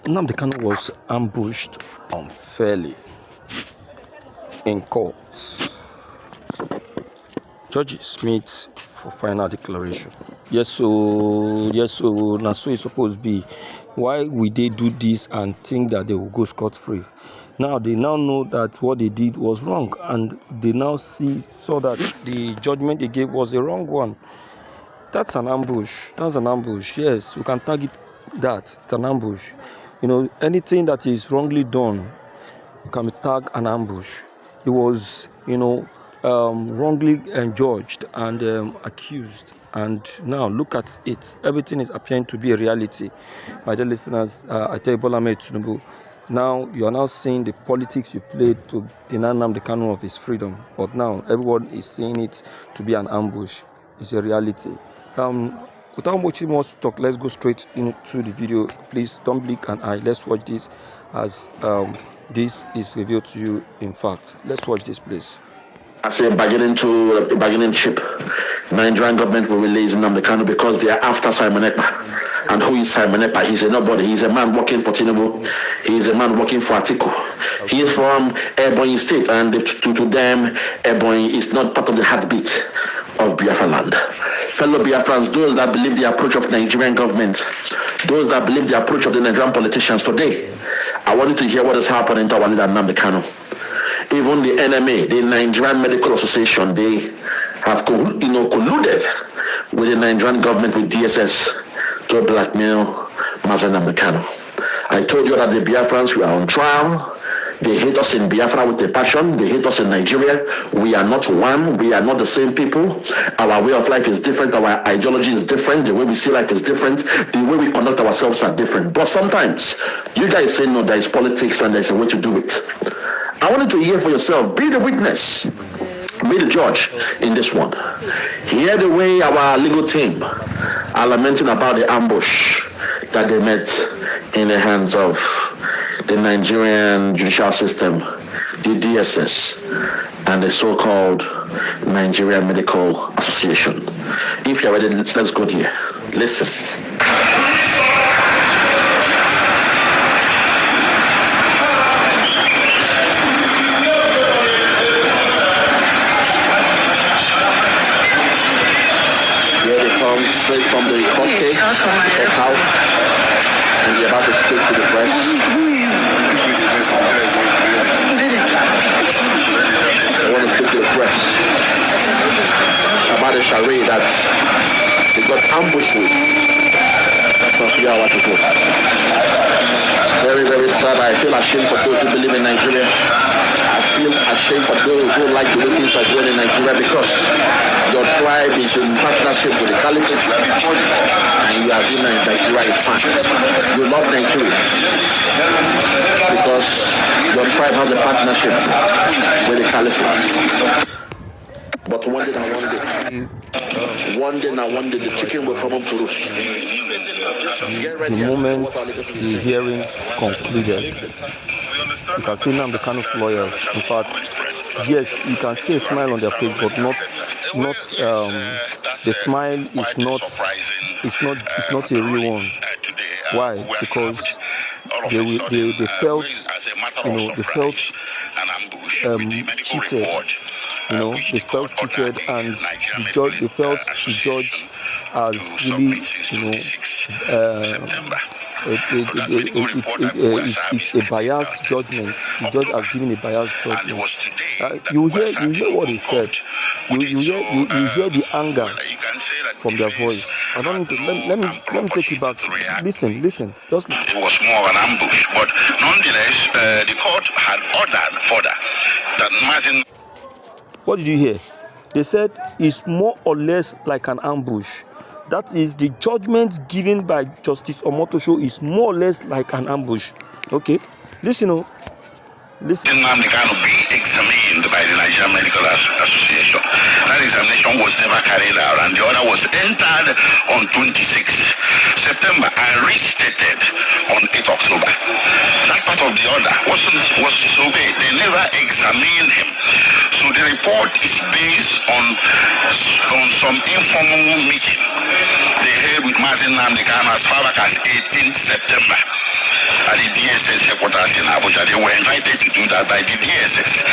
Nnamdi Kanu was ambushed unfairly in court. Judges meet for final declaration. Yes, so now so it's supposed to be. Why would they do this and think that they will go scot-free? Now they now know that what they did was wrong, and they now saw that the judgment they gave was a wrong one. That's an ambush. That's an ambush. Yes, we can target that. It's an ambush. You know, anything that is wrongly done can be tagged an ambush. It was, wrongly judged and accused. And now look at it. Everything is appearing to be a reality. My dear listeners, I tell you, Bola Ahmed Tinubu, now you are now seeing the politics you played to deny Nnamdi Kanu of his freedom. But now everyone is seeing it to be an ambush. It's a reality. Without much more talk, let's go straight into the video. Please don't blink an eye. Let's watch this as this is revealed to you in fact. Let's watch this, please. As a bargaining chip, Nigerian government will release Nnamdi Kanu because they are after Simon Ekpa. And who is Simon Ekpa? He's a nobody. He's a man working for Tinubu. He's a man working for Atiku. He is from Ebonyi State, and to them, Ebonyi is not part of the heartbeat of Biafra land. Fellow Biafrans, those that believe the approach of Nigerian government, those that believe the approach of the Nigerian politicians today, I want you to hear what is happening to our leader Nnamdi Kanu. Even the NMA, the Nigerian Medical Association, they have colluded with the Nigerian government, with DSS, to blackmail Nnamdi Kanu. I told you that the Biafrans were on trial. They hate us in Biafra with a passion. They hate us in Nigeria. We are not one. We are not the same people. Our way of life is different. Our ideology is different. The way we see life is different. The way we conduct ourselves are different. But sometimes, you guys say, no, there is politics and there's a way to do it. I wanted to hear for yourself. Be the witness. Be the judge in this one. Hear the way our legal team are lamenting about the ambush that they met in the hands of the Nigerian judicial system, the DSS, and the so-called Nigerian Medical Association. If you're ready, let's go there. Listen. Here they come straight from the court case, the house, and they're about to speak to the press. I want to speak to the press about the charade that they got ambushed with. That's not 3 hours ago. Very, very sad. I feel ashamed for those who believe in Nigeria. I feel ashamed for those who like the way things are going in Nigeria, because your tribe is in partnership with the caliphate and you assume that Nigeria is fine. You love Nigeria because your tribe has a partnership with the caliphate. But one day the chicken will come home to roost. The moment the hearing concluded, you can see Nnamdi Kanu's lawyers. In fact, yes, you can see a smile on their face, but not the smile is not a real one. Why? Because they felt cheated. They felt cheated, and they felt the judge as really, it's a biased judgment. The judge has given a biased judgment. You hear what he said. You hear the anger from their voice. I don't need to, let me take you back. Listen. Just listen. It was more of an ambush, but nonetheless, the court had ordered further that Martin. What did you hear? They said it's more or less like an ambush. That is, the judgment given by Justice Omotosho is more or less like an ambush. Okay, listen. Nnamdi Kanu be examined by the Nigerian Medical Association. That examination was never carried out, and the order was entered on 26 September and restated on 8 October. That part of the order was disobeyed. They never examined him. So the report is based on some informal meeting they held with Nnamdi Kanu as far back as 18th September. at the DSS headquarters in Abuja. They were invited to do that by the DSS.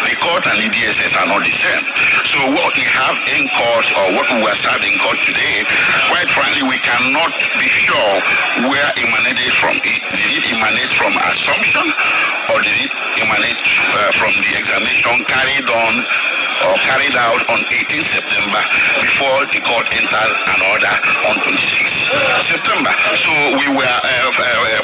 The court and the DSS are not the same. So what we have in court, or what we were served in court today, quite frankly, we cannot be sure where it emanated from. Did it emanate from assumption, or did it emanate from the examination carried out on 18th September before the court entered an order on 26th September. So we were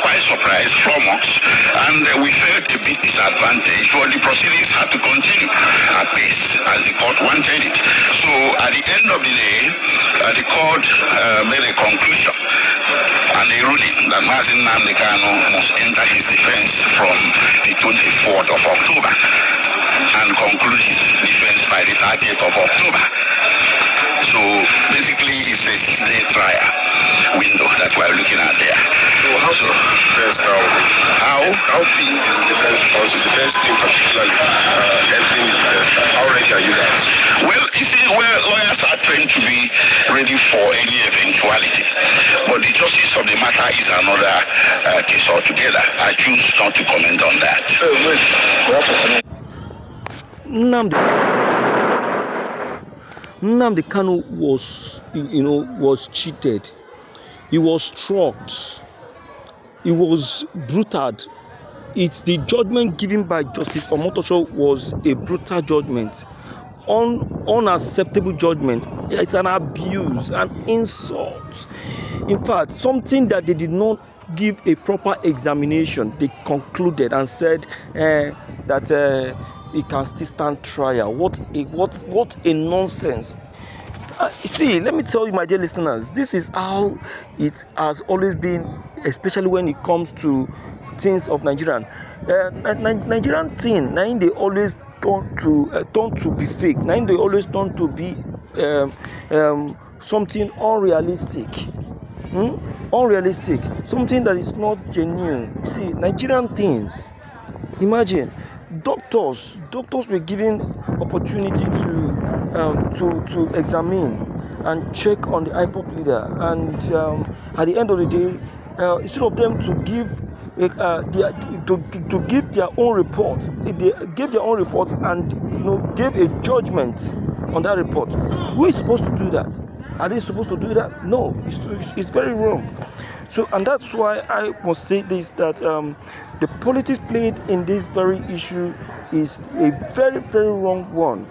quite surprised from us, and we felt a bit disadvantaged, but the proceedings had to continue at pace as the court wanted it. So at the end of the day, the court made a conclusion and a ruling that Nnamdi Kanu must enter his defense from the 24th of October and conclude his defense by the 30th of October. So basically it's a 6-day trial window that we're looking at there. So how to defense now? How big is the defense counsel, defense team particularly entering the defense? How ready are you guys? Well, you see, lawyers are trained to be ready for any eventuality. But the justice of the matter is another case altogether. I choose not to comment on that. Nnamdi Kanu was cheated. He was struck. He was brutal. It's the judgment given by Justice Omotosho was a brutal judgment, unacceptable judgment. It's an abuse, an insult. In fact, something that they did not give a proper examination. They concluded and said that it can still stand trial. What a nonsense. See, let me tell you, my dear listeners, this is how it has always been, especially when it comes to things of Nigerian. Nigerian thing, now they always turn to be fake. Now they always turn to be something unrealistic. Unrealistic, something that is not genuine. See, Nigerian things. Imagine, doctors were given opportunity to examine and check on the IPOP leader, and at the end of the day, instead of them to give to give their own report, they gave their own report and gave a judgment on that report. Who is supposed to do that? Are they supposed to do that? No, it's very wrong. So, and that's why I must say this, that the politics played in this very issue is a very, very wrong one.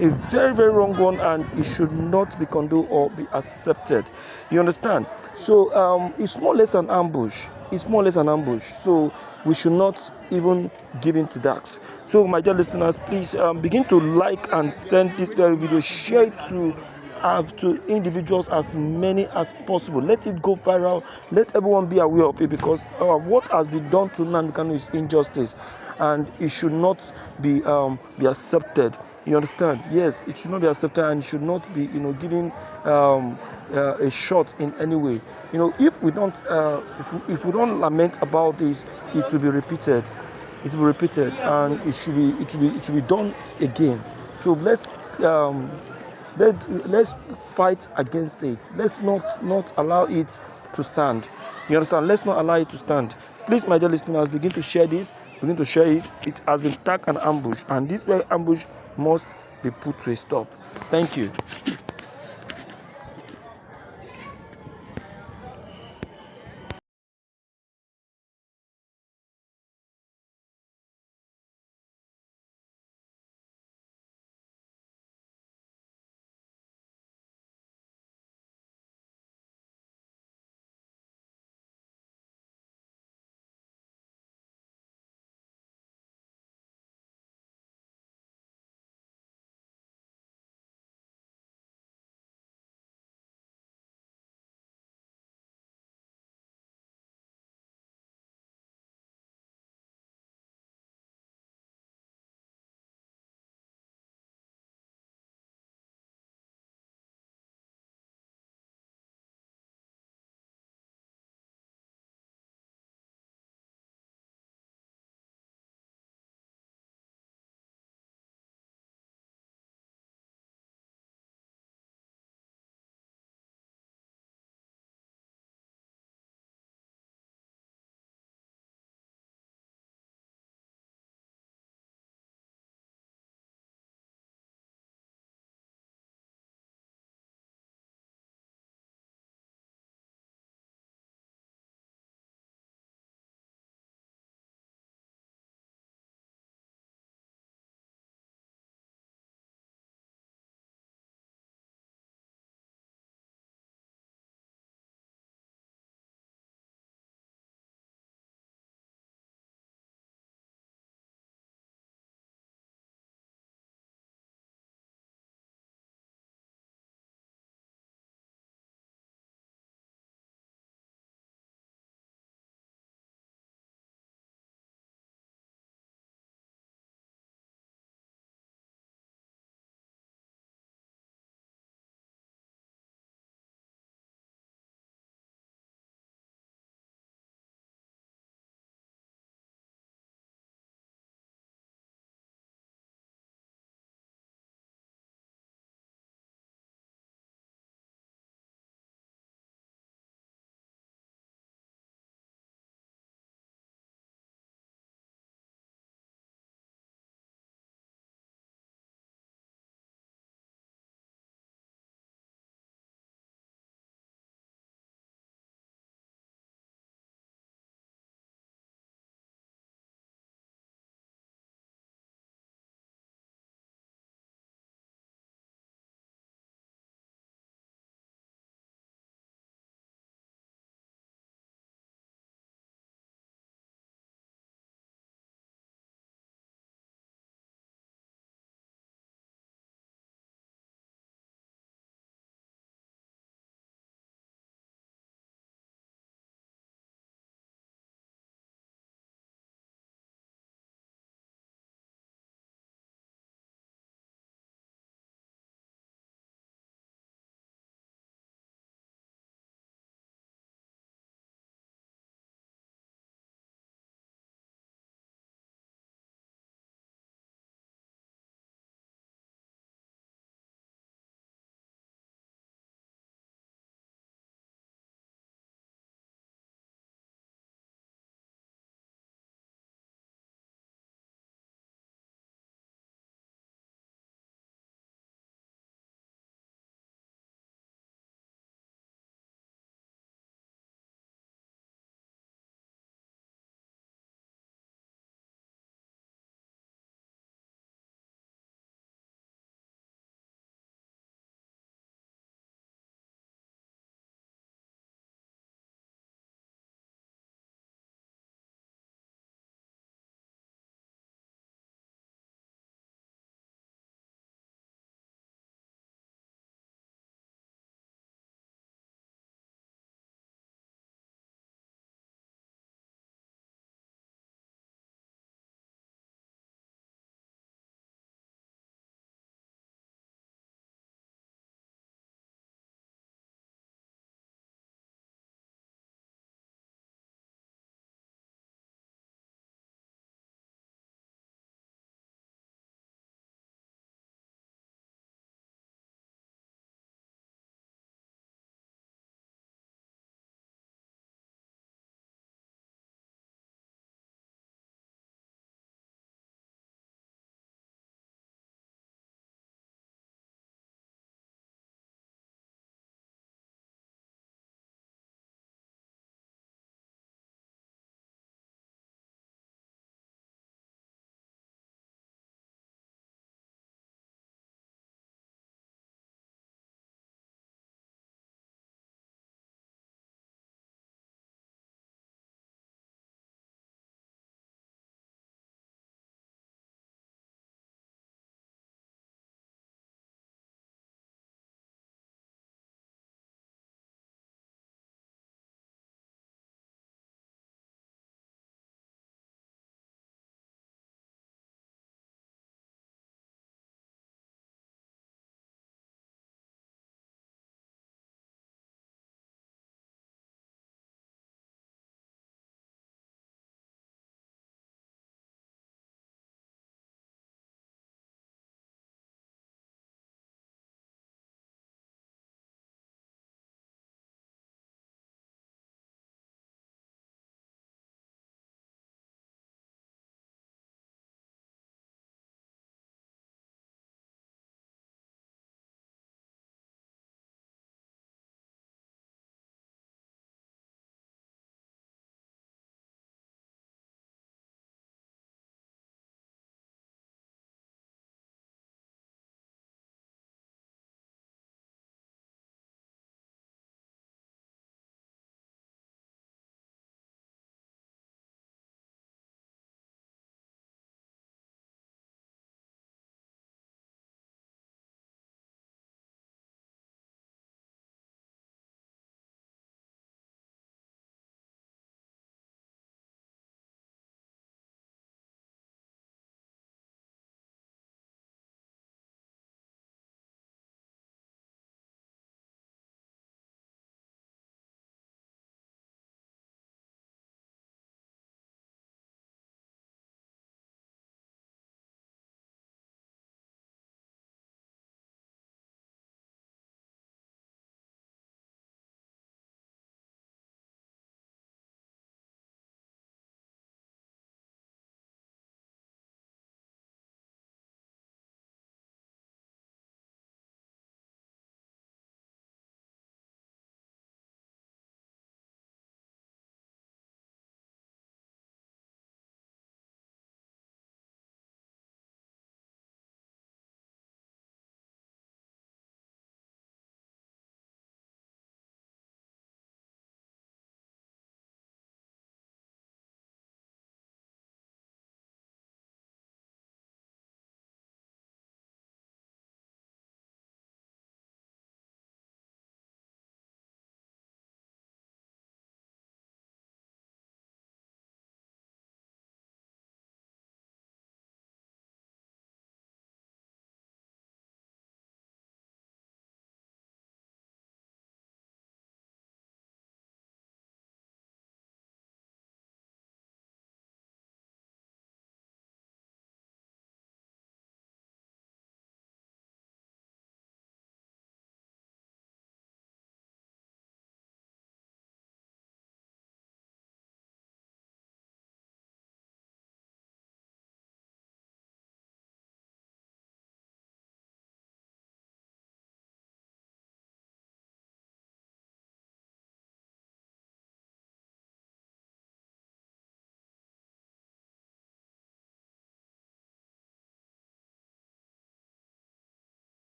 A very, very wrong one, and it should not be condoned or be accepted. You understand? So it's more or less an ambush. It's more or less an ambush. So we should not even give in to that. So my dear listeners, please begin to like and send this very video, share it to individuals, as many as possible. Let it go viral. Let everyone be aware of it, because what has been done to Nnamdi Kanu is injustice, and it should not be accepted. You understand? Yes, it should not be accepted, and it should not be given a shot in any way. If we don't if we don't lament about this, it will be repeated. It will be repeated, and it should be done again. So let's fight against it. Let's not allow it to stand. You understand? Let's not allow it to stand. Please, my dear listeners, begin to share this. Begin to share it. It has been tagged an ambush, and this very ambush must be put to a stop. Thank you.